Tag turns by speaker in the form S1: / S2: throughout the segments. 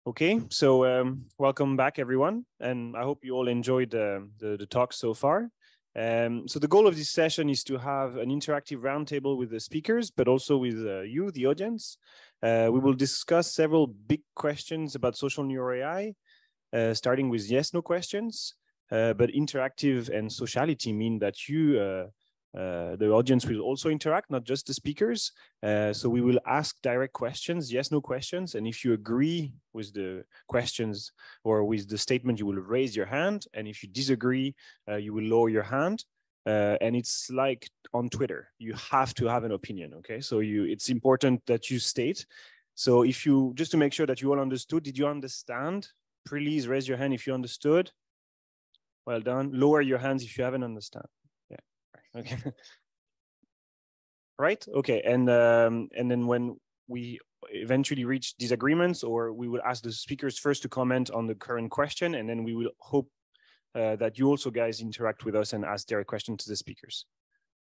S1: Okay, so welcome back, everyone, and I hope you all enjoyed the talk so far. So the goal of this session is to have an interactive roundtable with the speakers, but also with you, the audience. We will discuss several big questions about social neuro-AI, starting with yes/no questions, but interactive and sociality mean that you, the audience, will also interact, not just the speakers. So we will ask direct questions, yes/no questions. And if you agree with the questions or with the statement, you will raise your hand. And if you disagree, you will lower your hand. And it's like on Twitter, you have to have an opinion, okay? So it's important that you state. So if you, just to make sure that you all understood, did you understand? Please raise your hand if you understood. Well done. Lower your hands if you haven't understand. Okay. Right. Okay. And then when we eventually reach disagreements, or we will ask the speakers first to comment on the current question, and then we will hope that you also guys interact with us and ask direct questions to the speakers.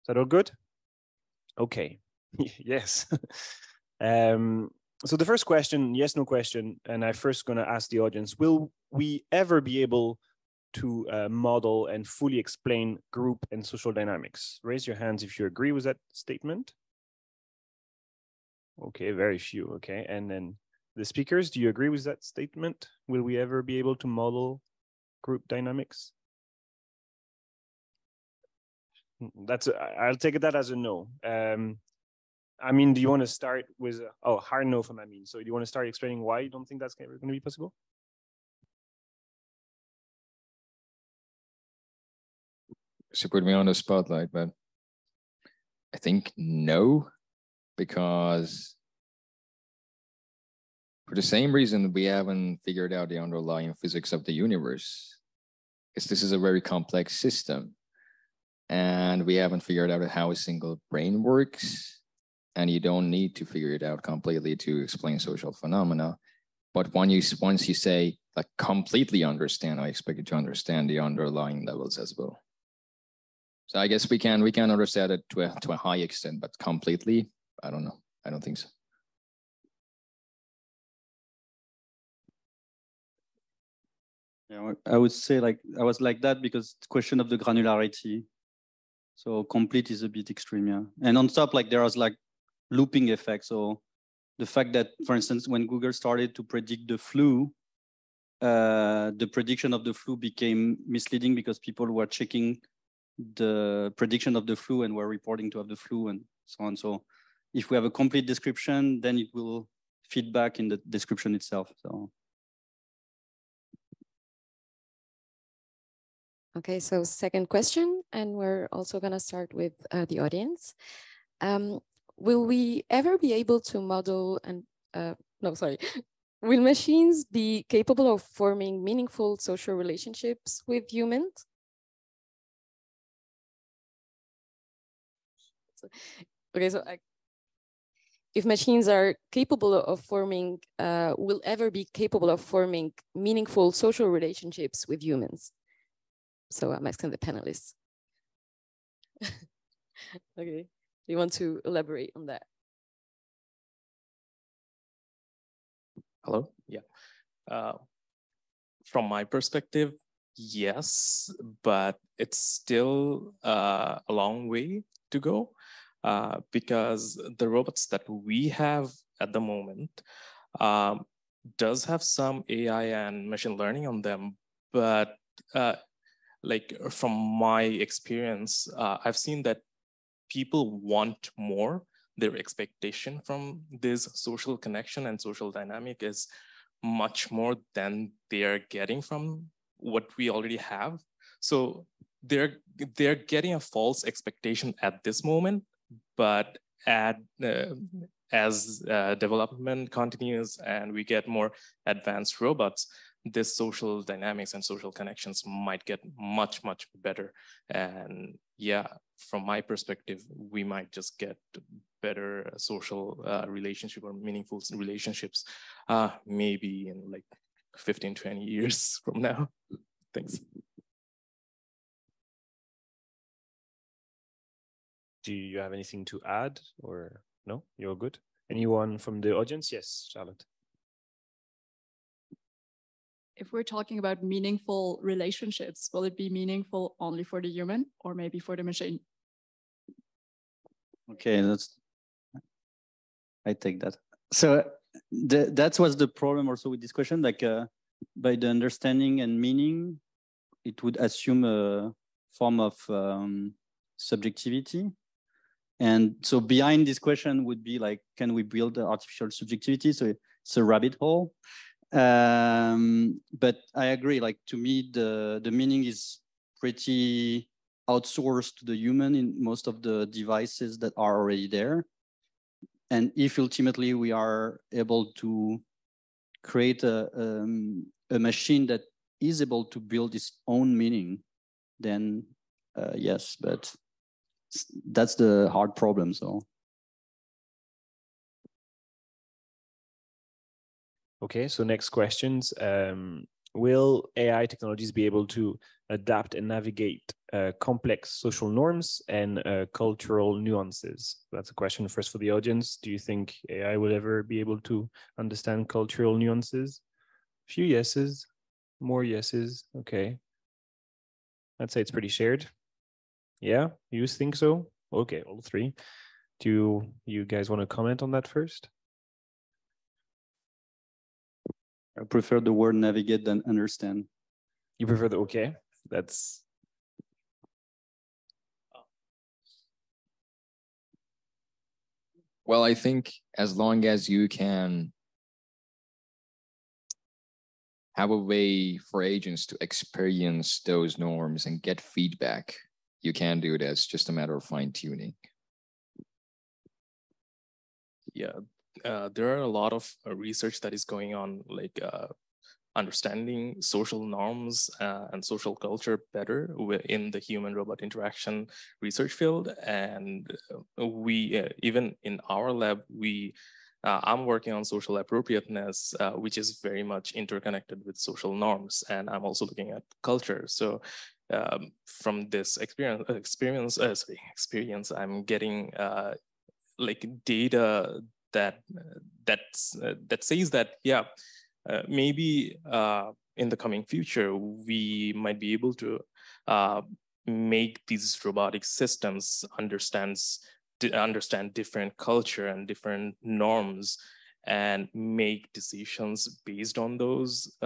S1: Is that all good? Okay. Yes. So the first question, yes/no question, and I first going to ask the audience: will we ever be able to model and fully explain group and social dynamics? Raise your hands if you agree with that statement. Okay, very few. Okay, and then the speakers, do you agree with that statement? Will we ever be able to model group dynamics? I'll take that as a no. Amin, do you want to start with, hard no from Amin. So do you want to start explaining why you don't think that's going to be possible?
S2: She put me on the spotlight, but I think no, because for the same reason we haven't figured out the underlying physics of the universe, because this is a very complex system, and we haven't figured out how a single brain works, and you don't need to figure it out completely to explain social phenomena. But once you say like completely understand, I expect you to understand the underlying levels as well. So I guess we can understand it to a high extent, but completely, I don't know. I don't think so.
S3: Yeah, I would say like I was like that because it's question of the granularity. So complete is a bit extreme, yeah. And on top, like there was like looping effect. So the fact that, for instance, when Google started to predict the flu, the prediction of the flu became misleading because people were checking the prediction of the flu and were reporting to have the flu and so on. So if we have a complete description, then it will feed back in the description itself. So.
S4: Okay, so second question, and we're also going to start with the audience. Will we ever be able to model and, will machines be capable of forming meaningful social relationships with humans? Okay, so if machines are capable of forming, will ever be capable of forming meaningful social relationships with humans? So I'm asking the panelists. Okay, do you want to elaborate on that?
S5: Hello, yeah. From my perspective, yes, but it's still a long way to go because the robots that we have at the moment does have some AI and machine learning on them, but like from my experience, I've seen that people want more. Their expectation from this social connection and social dynamic is much more than they're getting from what we already have. So they're getting a false expectation at this moment, but as development continues and we get more advanced robots, this social dynamics and social connections might get much, much better. And yeah, from my perspective, we might just get better social relationship or meaningful relationships, maybe in like 15, 20 years from now. Thanks.
S1: Do you have anything to add, or no? You're good? Anyone from the audience? Yes, Charlotte.
S6: if we're talking about meaningful relationships, will it be meaningful only for the human or maybe for the machine?
S3: Okay, I take that. So that was the problem also with this question. Like by the understanding and meaning, it would assume a form of subjectivity. And so behind this question would be like, can we build artificial subjectivity? So it's a rabbit hole. But I agree, like to me, the meaning is pretty outsourced to the human in most of the devices that are already there. And if ultimately we are able to create a machine that is able to build its own meaning, then yes, but that's the hard problem. So.
S1: Okay, so next questions. Will AI technologies be able to adapt and navigate complex social norms and cultural nuances? That's a question first for the audience. Do you think AI will ever be able to understand cultural nuances? A few yeses, more yeses. Okay. I'd say it's pretty shared. Yeah, you think so? Okay, all three. Do you guys want to comment on that first?
S3: I prefer the word navigate than understand.
S1: You prefer the, okay, that's.
S2: Well, I think as long as you can have a way for agents to experience those norms and get feedback, you can do it. It's just a matter of fine tuning.
S5: Yeah, there are a lot of research that is going on, like understanding social norms and social culture better in the human-robot interaction research field. And we, even in our lab, I'm working on social appropriateness, which is very much interconnected with social norms. And I'm also looking at culture. So from this experience, I'm getting like data that says that, yeah, maybe in the coming future, we might be able to make these robotic systems understand different culture and different norms and make decisions based on those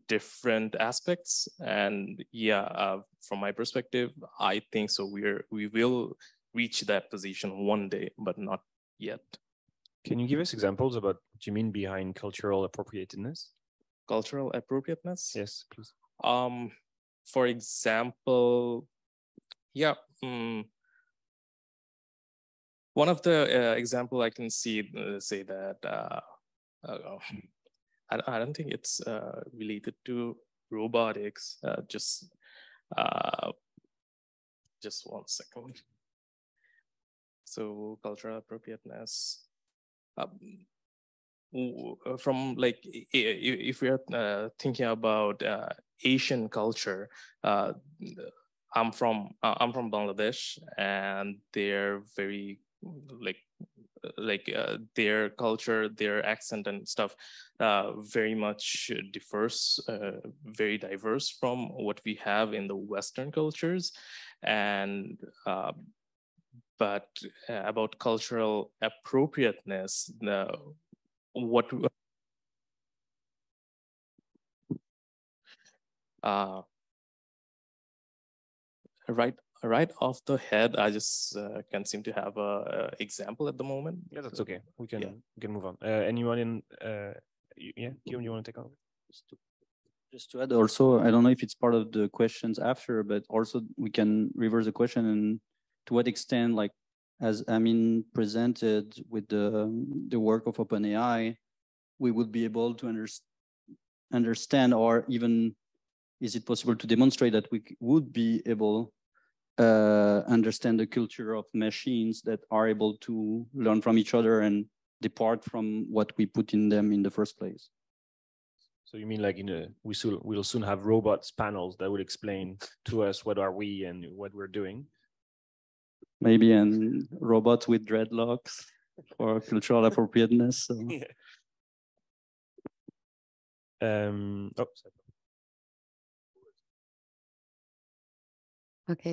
S5: different aspects. And yeah, from my perspective, I think so. We will reach that position one day, but not yet.
S1: Can you give us examples about what you mean behind cultural appropriateness?
S5: Cultural appropriateness?
S1: Yes, please.
S5: For example, yeah, one of the example I can say that I don't think it's related to robotics. Just 1 second. So cultural appropriateness. From like, if we are thinking about Asian culture, I'm from Bangladesh, and they're very their culture, their accent and stuff, very much very diverse from what we have in the Western cultures. And but about cultural appropriateness, right off the head, I just can't seem to have a example at the moment.
S1: Yeah, that's okay. We can move on. Anyone in? Yeah, Guillaume, you want to take on?
S3: Just to add, also, I don't know if it's part of the questions after, but also we can reverse the question and to what extent, like as Amin presented with the work of OpenAI, we would be able to understand, or even is it possible to demonstrate that we would be able understand the culture of machines that are able to learn from each other and depart from what we put in them in the first place.
S1: So you mean like we'll soon have robots panels that will explain to us what are we and what we're doing?
S3: Maybe a robot with dreadlocks for cultural appropriateness. So.
S1: Yeah.
S4: Okay,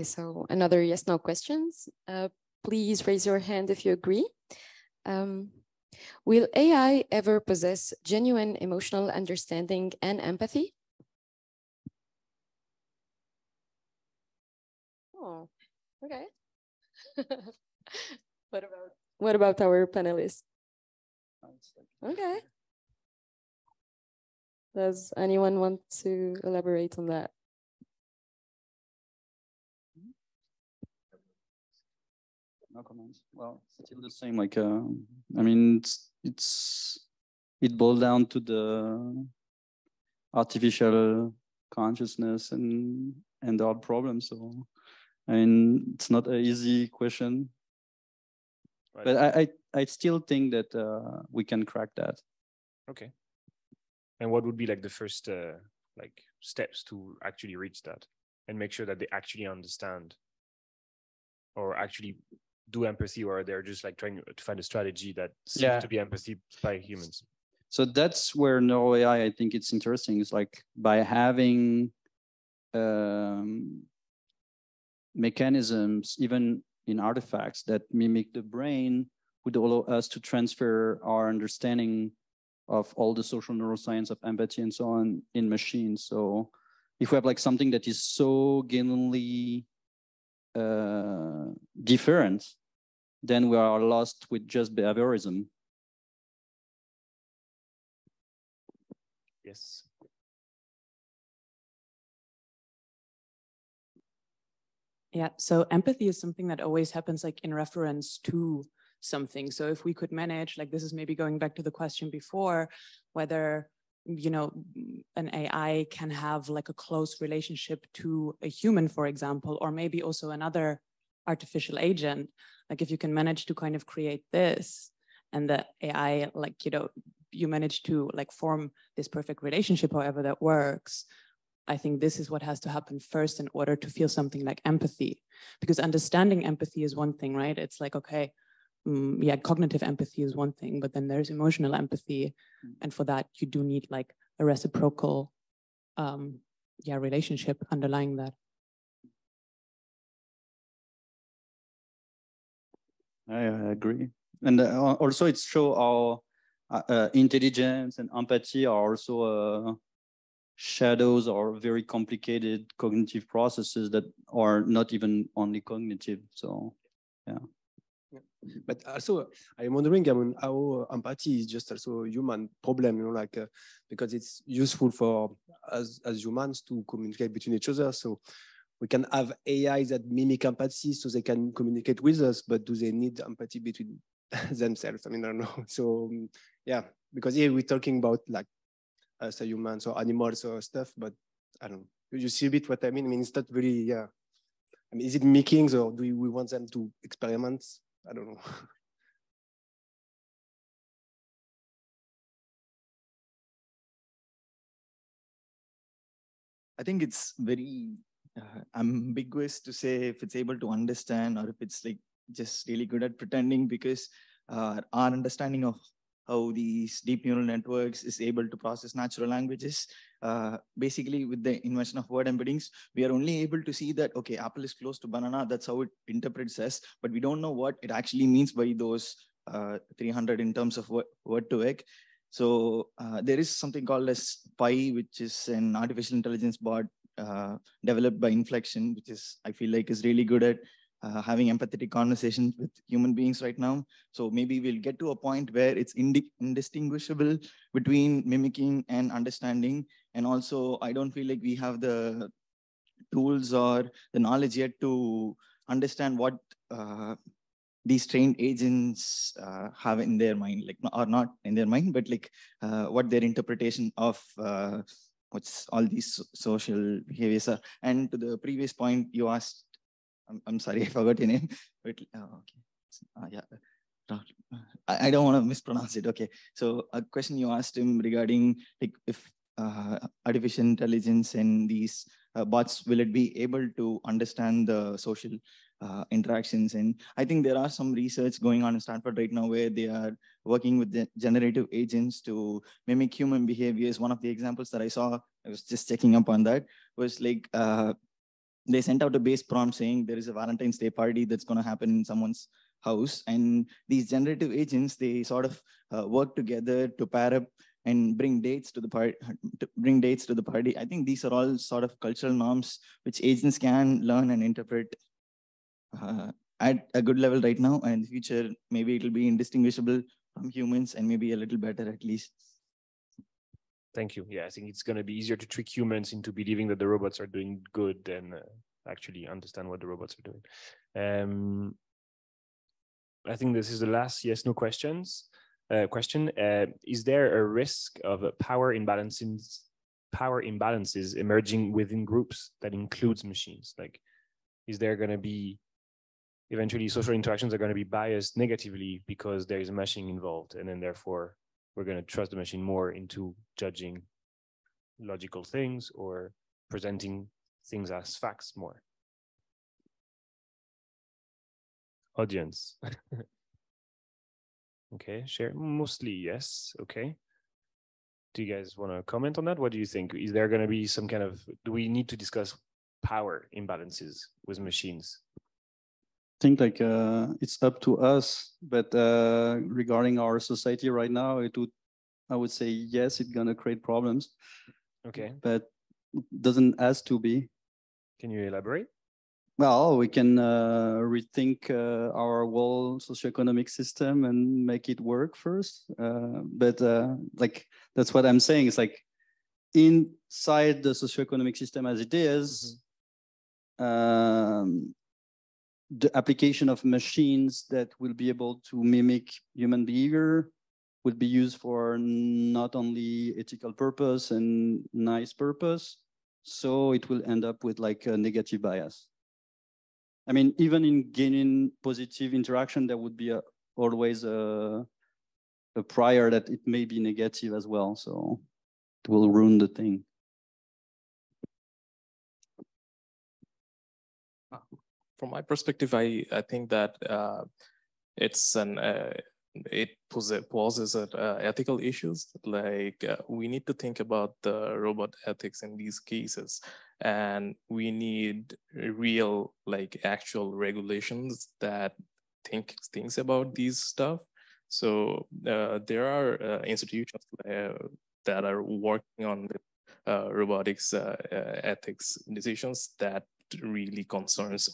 S4: so another yes/no questions. Please raise your hand if you agree. Will AI ever possess genuine emotional understanding and empathy? Oh, okay. What about our panelists? Okay. Does anyone want to elaborate on that?
S3: No comments. Well, still the same. Like, I mean, it boils down to the artificial consciousness and our problems. So, I mean, it's not an easy question, right. But I still think that we can crack that.
S1: Okay. And what would be like the first like steps to actually reach that and make sure that they actually understand or actually do empathy, or they're just like trying to find a strategy that seems to be empathy by humans?
S3: So that's where NeuroAI, I think it's interesting. It's like by having mechanisms, even in artifacts that mimic the brain, would allow us to transfer our understanding of all the social neuroscience of empathy and so on in machines. So if we have like something that is so genuinely different, then we are lost with just behaviorism.
S1: Yes.
S7: Yeah, so empathy is something that always happens like in reference to something. So if we could manage, like this is maybe going back to the question before, whether, you know, an AI can have like a close relationship to a human, for example, or maybe also another artificial agent. Like if you can manage to kind of create this and the AI, like, you know, you manage to like form this perfect relationship, however that works, I think this is what has to happen first in order to feel something like empathy. Because understanding empathy is one thing, right? It's like, okay, yeah, cognitive empathy is one thing, but then there's emotional empathy. And for that, you do need like a reciprocal relationship underlying that.
S3: I agree. And also it's show our intelligence and empathy are also shadows or very complicated cognitive processes that are not even only cognitive. So, yeah.
S8: But also, I'm wondering, I mean, how empathy is just also a human problem, you know, like because it's useful for us as humans to communicate between each other. So we can have AI that mimic empathy so they can communicate with us, but do they need empathy between themselves? I mean, I don't know. So yeah, because here we're talking about like us as humans or animals or stuff, but I don't know. You see a bit what I mean? I mean, it's not really, yeah. I mean, is it mimicking or do we want them to experiment? I don't know.
S9: I think it's very ambiguous to say if it's able to understand or if it's like just really good at pretending, because our understanding of how these deep neural networks is able to process natural languages, basically with the invention of word embeddings, we are only able to see that, okay, apple is close to banana, that's how it interprets us, but we don't know what it actually means by those 300 in terms of word to egg. So there is something called as Pi, which is an artificial intelligence bot developed by Inflection, which is, I feel like, is really good at having empathetic conversations with human beings right now. So maybe we'll get to a point where it's indistinguishable between mimicking and understanding. And also, I don't feel like we have the tools or the knowledge yet to understand what these trained agents have in their mind, like, or not in their mind, but like what their interpretation of what's all these social behaviors are. And to the previous point you asked, I'm sorry, I forgot your name, but okay. Yeah. I don't want to mispronounce it. Okay. So a question you asked him regarding like if artificial intelligence and these bots, will it be able to understand the social interactions. And I think there are some research going on in Stanford right now where they are working with the generative agents to mimic human behaviors. One of the examples that I saw, I was just checking up on that, was like they sent out a base prompt saying there is a Valentine's Day party that's going to happen in someone's house. And these generative agents, they sort of work together to pair up and bring dates to the party. I think these are all sort of cultural norms which agents can learn and interpret at a good level right now. And in the future, maybe it'll be indistinguishable from humans and maybe a little better at least.
S1: Thank you. Yeah, I think it's going to be easier to trick humans into believing that the robots are doing good than actually understand what the robots are doing. I think this is the last yes/no question. Is there a risk of power imbalances emerging within groups that includes machines? Like, is there going to be eventually social interactions are going to be biased negatively because there is a machine involved, and then therefore we're going to trust the machine more into judging logical things or presenting things as facts more? Audience. Okay, share. Mostly yes. Okay. Do you guys want to comment on that? What do you think? Is there going to be some kind of, do we need to discuss power imbalances with machines?
S3: I think like it's up to us, but regarding our society right now, I would say yes, it's gonna create problems.
S1: Okay.
S3: But it doesn't has to be.
S1: Can you elaborate?
S3: Well, we can rethink our whole socioeconomic system and make it work first. But like that's what I'm saying. It's like inside the socioeconomic system as it is, the application of machines that will be able to mimic human behavior will be used for not only ethical purpose and nice purpose. So it will end up with like a negative bias. I mean, even in gaining positive interaction, there would be always a prior that it may be negative as well. So it will ruin the thing.
S5: From my perspective, I think that it poses ethical issues. Like we need to think about the robot ethics in these cases, and we need real, like actual regulations that thinks about these stuff. So there are institutions that are working on the robotics ethics decisions that really concerns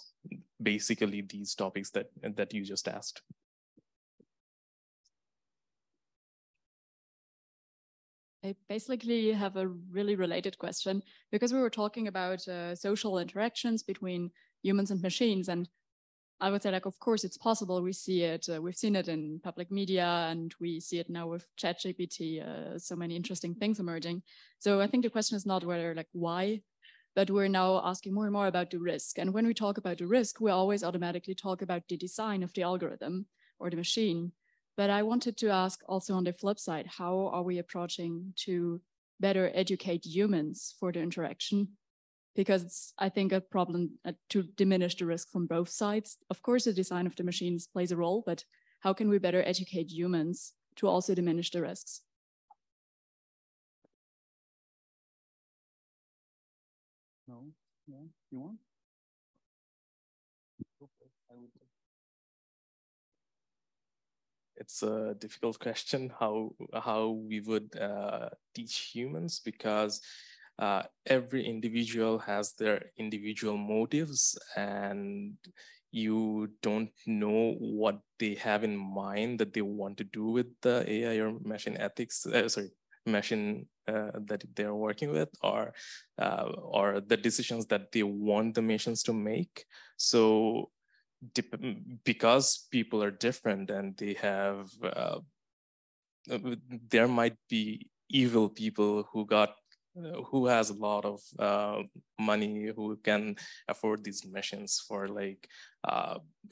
S5: basically these topics that you just asked.
S6: I basically have a really related question, because we were talking about social interactions between humans and machines. And I would say, like, of course, it's possible. We see it. We've seen it in public media, and we see it now with ChatGPT. So many interesting things emerging. So I think the question is not whether, like, why, but we're now asking more and more about the risk. And when we talk about the risk, we always automatically talk about the design of the algorithm or the machine. But I wanted to ask also on the flip side, how are we approaching to better educate humans for the interaction? Because it's, I think, a problem to diminish the risk from both sides. Of course, the design of the machines plays a role, but how can we better educate humans to also diminish the risks?
S3: No, yeah, you want?
S5: It's a difficult question how we would teach humans, because every individual has their individual motives, and you don't know what they have in mind that they want to do with the AI or machine ethics, machine that they're working with, or the decisions that they want the machines to make. So because people are different and they have, there might be evil people who has a lot of money, who can afford these machines for like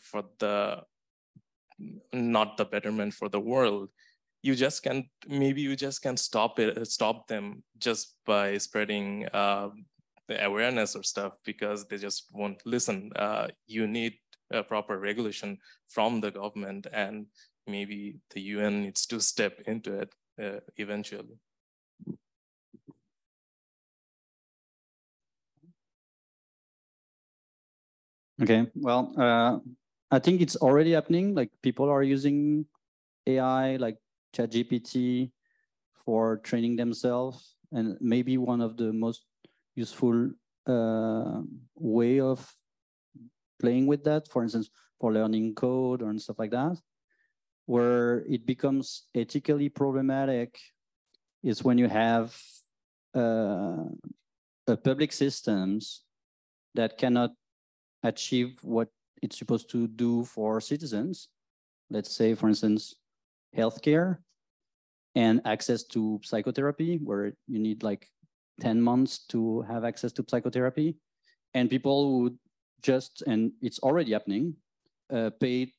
S5: for the not the betterment for the world. You just can't, maybe you just can't stop them just by spreading awareness or stuff, because they just won't listen. You need proper regulation from the government, and maybe the UN needs to step into it eventually.
S3: Okay, well, I think it's already happening. Like people are using AI, like ChatGPT, for training themselves, and maybe one of the most useful way of playing with that, for instance, for learning code or stuff like that. Where it becomes ethically problematic is when you have public systems that cannot achieve what it's supposed to do for citizens. Let's say, for instance, healthcare and access to psychotherapy, where you need like 10 months to have access to psychotherapy. And people would just, and it's already happening, pay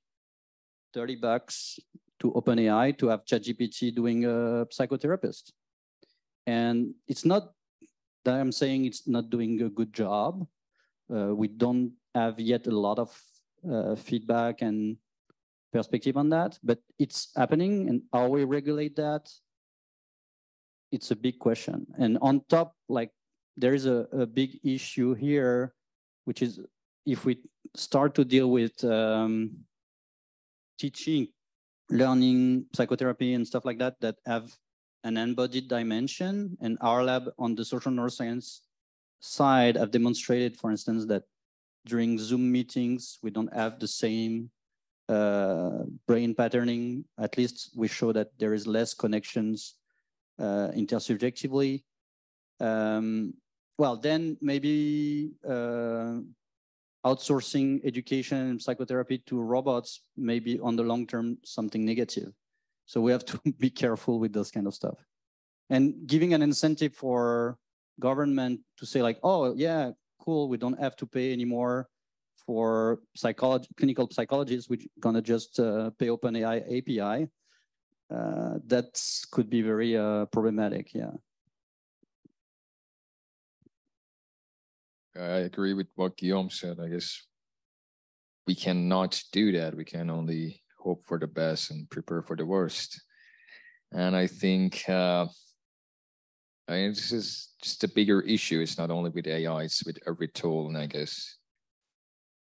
S3: $30 to OpenAI to have ChatGPT doing a psychotherapist. And it's not that I'm saying it's not doing a good job. We don't have yet a lot of feedback and perspective on that, but it's happening. And how we regulate that, it's a big question. And on top, like there is a big issue here, which is if we start to deal with teaching, learning, psychotherapy and stuff like that, that have an embodied dimension. And our lab on the social neuroscience side have demonstrated, for instance, that during Zoom meetings, we don't have the same brain patterning. At least we show that there is less connections intersubjectively. Well, then maybe outsourcing education and psychotherapy to robots may be on the long term something negative. So we have to be careful with this kind of stuff. And giving an incentive for government to say like, oh yeah, cool, we don't have to pay anymore for clinical psychologists, we're gonna just pay OpenAI API. That could be very problematic, yeah.
S2: I agree with what Guillaume said. I guess we cannot do that. We can only hope for the best and prepare for the worst. And I think this is just a bigger issue. It's not only with AI, it's with every tool. And I guess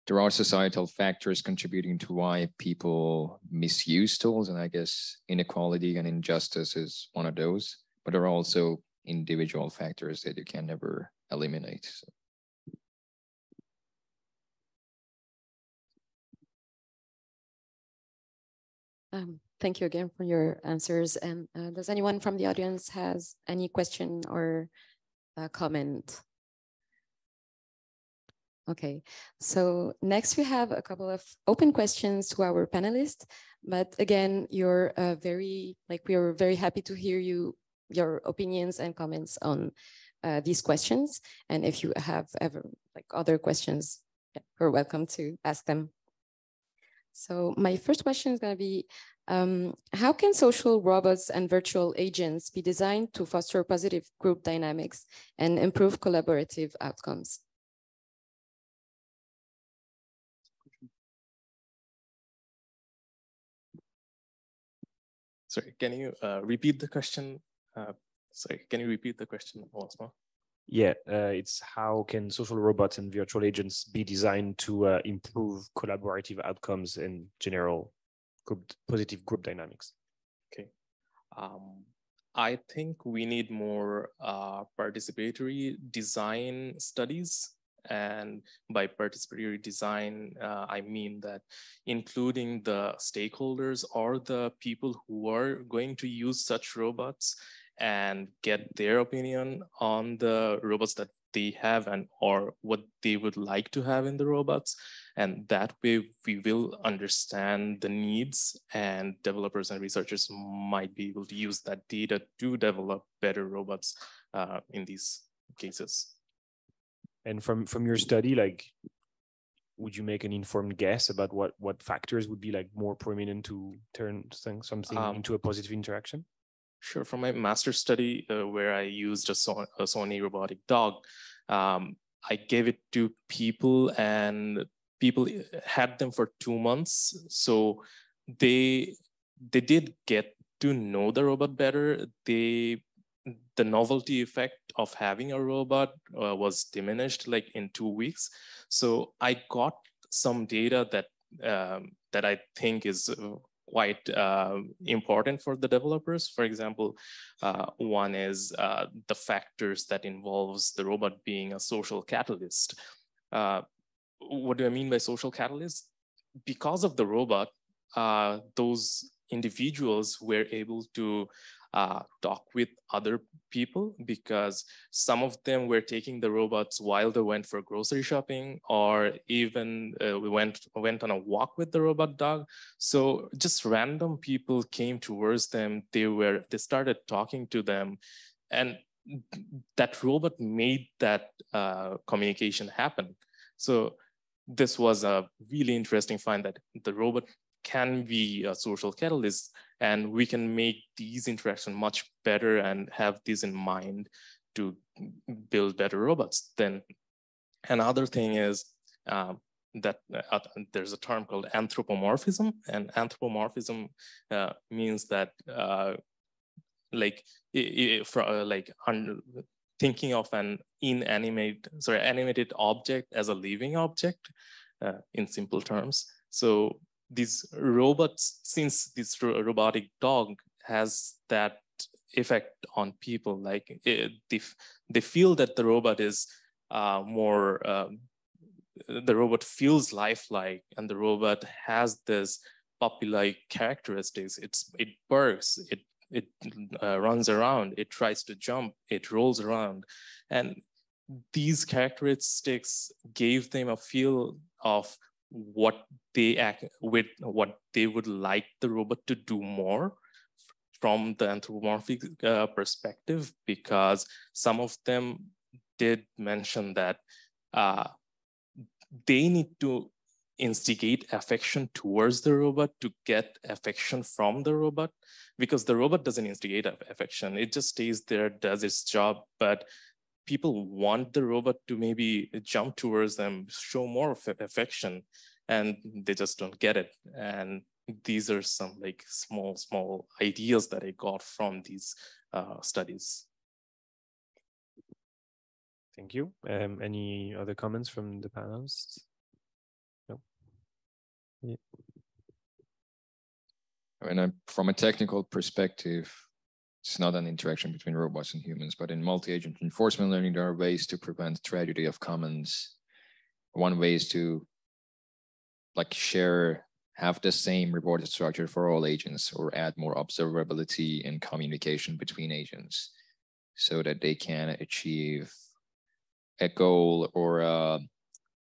S2: there are societal factors contributing to why people misuse tools. And I guess inequality and injustice is one of those. But there are also individual factors that you can never eliminate. So.
S4: Thank you again for your answers. And does anyone from the audience has any question or comment? Okay, so next we have a couple of open questions to our panelists. But again, you're we are very happy to hear your opinions and comments on these questions. And if you have ever other questions, yeah, you're welcome to ask them. So my first question is going to be, how can social robots and virtual agents be designed to foster positive group dynamics and improve collaborative outcomes?
S5: Sorry, can you repeat the question? Can you repeat the question once more?
S1: Yeah, it's how can social robots and virtual agents be designed to improve collaborative outcomes and general positive group dynamics?
S5: Okay. I think we need more participatory design studies. And by participatory design, I mean that including the stakeholders or the people who are going to use such robots and get their opinion on the robots that they have and or what they would like to have in the robots. And that way we will understand the needs, and developers and researchers might be able to use that data to develop better robots in these cases.
S1: And from your study, would you make an informed guess about what factors would be more prominent to turn something into a positive interaction?
S5: Sure. From my master's study, where I used a Sony robotic dog, I gave it to people, and people had them for 2 months. So they did get to know the robot better. The novelty effect of having a robot was diminished like in 2 weeks. So I got some data that that I think is quite important for the developers. For example, one is the factors that involves the robot being a social catalyst. What do I mean by social catalyst? Because of the robot, those individuals were able to talk with other people, because some of them were taking the robots while they went for grocery shopping, or even we went on a walk with the robot dog. So just random people came towards them. They started talking to them, and that robot made that communication happen. So this was a really interesting find, that the robot can be a social catalyst, and we can make these interactions much better and have these in mind to build better robots. Then another thing is that there's a term called anthropomorphism, and anthropomorphism means that thinking of an animated object as a living object, in simple terms. So these robots, since this robotic dog has that effect on people, like they feel that the robot is more, the robot feels lifelike, and the robot has this puppy-like characteristics. It barks, it runs around, it tries to jump, it rolls around. And these characteristics gave them a feel of what they would like the robot to do more from the anthropomorphic perspective, because some of them did mention that they need to instigate affection towards the robot to get affection from the robot, because the robot doesn't instigate affection. It just stays there, does its job, but people want the robot to maybe jump towards them, show more affection, and they just don't get it. And these are some like small ideas that I got from these studies.
S1: Thank you. Any other comments from the panelists? No. Yeah.
S2: I mean, from a technical perspective, it's not an interaction between robots and humans, but in multi-agent reinforcement learning, there are ways to prevent tragedy of commons. One way is to have the same reward structure for all agents, or add more observability and communication between agents so that they can achieve a goal or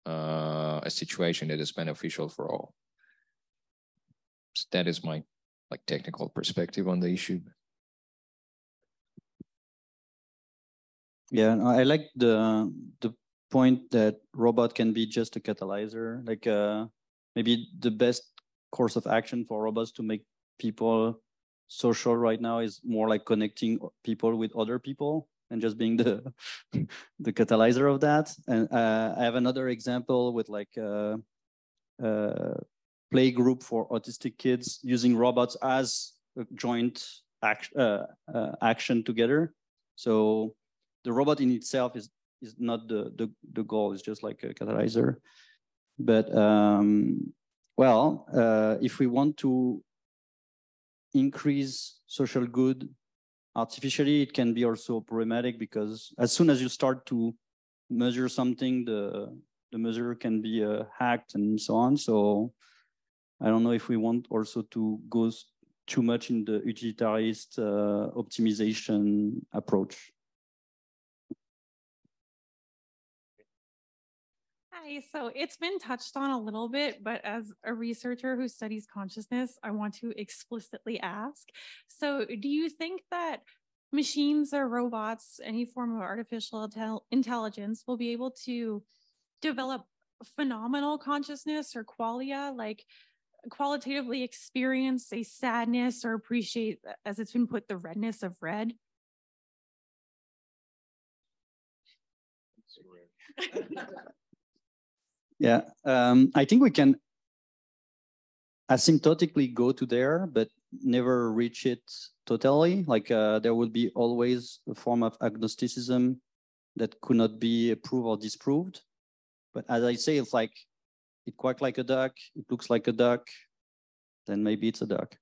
S2: a situation that is beneficial for all. So that is my technical perspective on the issue.
S3: Yeah, I like the point that robot can be just a catalyzer. Maybe the best course of action for robots to make people social right now is more like connecting people with other people and just being the the catalyzer of that. And I have another example with play group for autistic kids using robots as a joint action together. So the robot in itself is not the goal, it's just like a catalyzer. But if we want to increase social good artificially, it can be also problematic, because as soon as you start to measure something, the measure can be hacked and so on. So I don't know if we want also to go too much in the utilitarist optimization approach.
S10: Hi, so it's been touched on a little bit, but as a researcher who studies consciousness, I want to explicitly ask. So do you think that machines or robots, any form of artificial intelligence, will be able to develop phenomenal consciousness or qualia, like qualitatively experience a sadness or appreciate, as it's been put, the redness of red?
S3: Yeah, I think we can asymptotically go to there, but never reach it totally. Like there will be always a form of agnosticism that could not be proved or disproved. But as I say, it's like it quacks like a duck, it looks like a duck, then maybe it's a duck.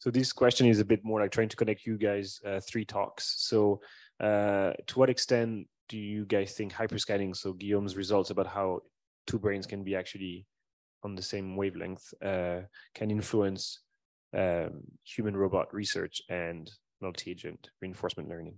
S1: So this question is a bit more like trying to connect you guys 3 talks. So to what extent do you guys think hyperscanning, so Guillaume's results about how 2 brains can be actually on the same wavelength, can influence human robot research and multi-agent reinforcement learning?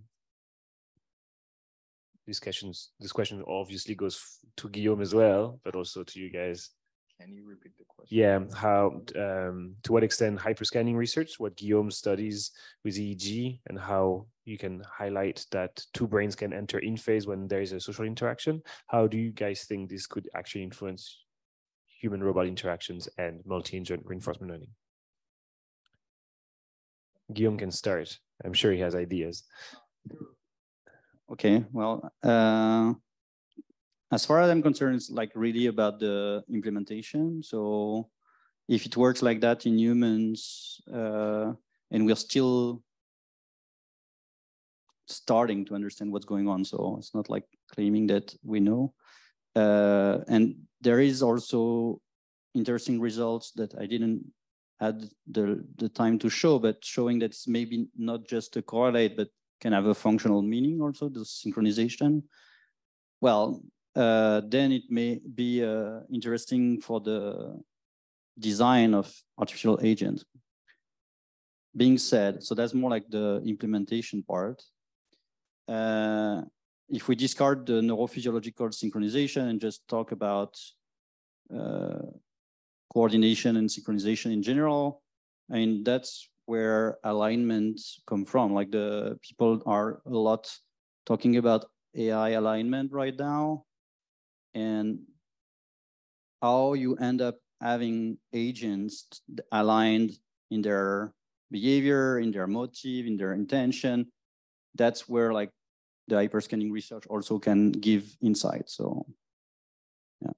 S1: This question obviously goes to Guillaume as well, but also to you guys.
S2: Can you repeat the question?
S1: Yeah, how to what extent hyperscanning research, what Guillaume studies with EEG, and how you can highlight that 2 brains can enter in phase when there is a social interaction. How do you guys think this could actually influence human robot interactions and multi-agent reinforcement learning? Guillaume can start. I'm sure he has ideas.
S3: Okay, well, as far as I'm concerned, it's like really about the implementation. So if it works like that in humans, and we're still starting to understand what's going on, so it's not like claiming that we know. And there is also interesting results that I didn't had the time to show, but showing that it's maybe not just a correlate, but can have a functional meaning also, the synchronization. Well, then it may be interesting for the design of artificial agents. Being said, so that's more like the implementation part. If we discard the neurophysiological synchronization and just talk about coordination and synchronization in general, I mean, that's where alignment come from. Like the people are a lot talking about AI alignment right now, and how you end up having agents aligned in their behavior, in their motive, in their intention. That's where like the hyperscanning research also can give insight. So yeah.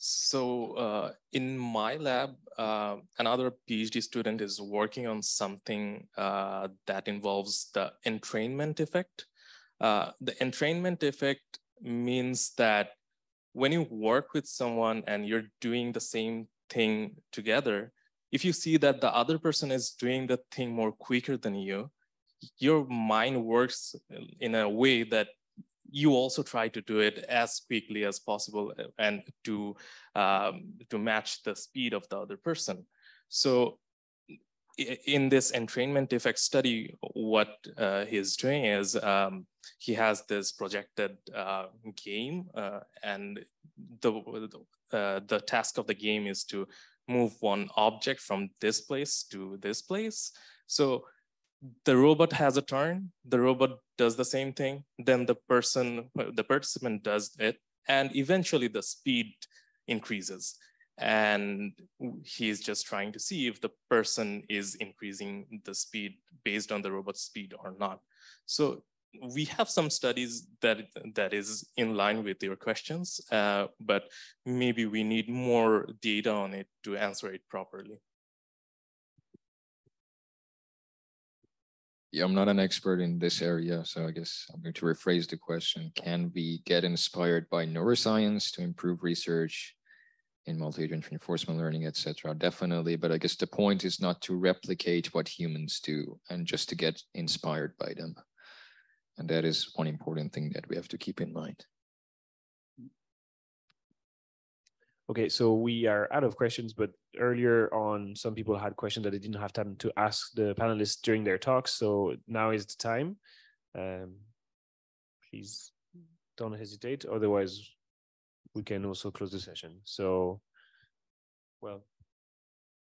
S5: So in my lab, another PhD student is working on something that involves the entrainment effect. The entrainment effect means that when you work with someone and you're doing the same thing together, if you see that the other person is doing the thing more quicker than you, your mind works in a way that you also try to do it as quickly as possible and to match the speed of the other person. So in this entrainment effect study, what he's doing is he has this projected game, and the task of the game is to move one object from this place to this place. So the robot has a turn, the robot does the same thing, then the participant does it, and eventually the speed increases. And he's just trying to see if the person is increasing the speed based on the robot's speed or not. So we have some studies that is in line with your questions, but maybe we need more data on it to answer it properly.
S2: Yeah, I'm not an expert in this area, so I guess I'm going to rephrase the question. Can we get inspired by neuroscience to improve research in multi-agent reinforcement learning, etc.? Definitely, but I guess the point is not to replicate what humans do and just to get inspired by them. And that is one important thing that we have to keep in mind.
S1: Okay, so we are out of questions, but earlier on, some people had questions that they didn't have time to ask the panelists during their talks. So now is the time. Please don't hesitate. Otherwise, we can also close the session. So, well,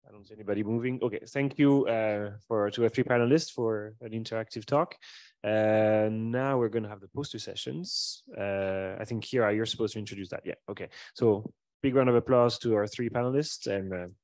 S1: I don't see anybody moving. Okay, thank you to our 3 panelists for an interactive talk. Now we're going to have the poster sessions. I think Kira, you're supposed to introduce that. Yeah, okay. So big round of applause to our 3 panelists, and